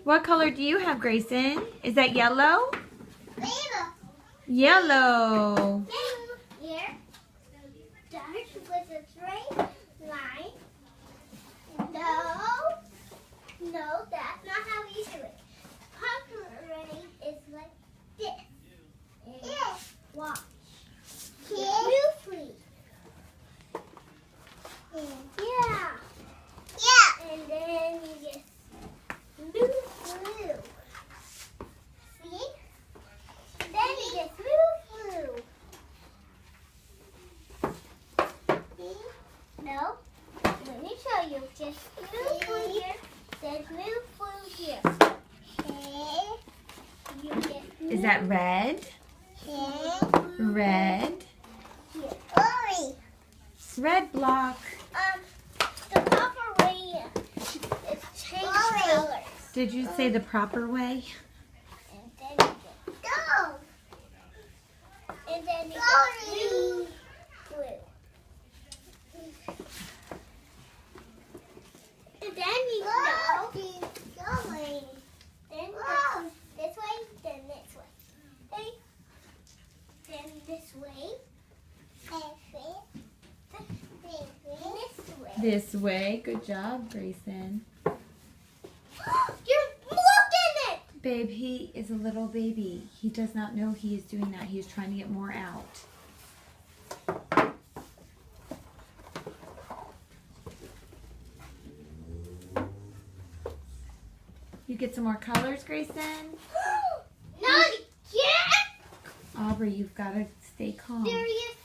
What color do you have, Grayson? Is that yellow? Yellow. Yellow. Here, dark with a straight line. No, that's not how we do it. Pumpkin is like this. And watch. Blue free. Yeah. Yeah. And then you get blue. See? Then you get blue. See? No. Let me show you. Just blue here. Then blue here. You get blue. Is that red? Red. Here. Orange. It's red block. The proper way is change colors. Did you say the proper way? And then you get gold. And then you get blue. And then you go. Then this way, then this way. Okay? Then this way. This way. This way. Good job, Grayson. You're looking it! Babe, he is a little baby. He does not know he is doing that. He is trying to get more out. You get some more colors, Grayson? Not yet! Aubrey, you've got to stay calm. There is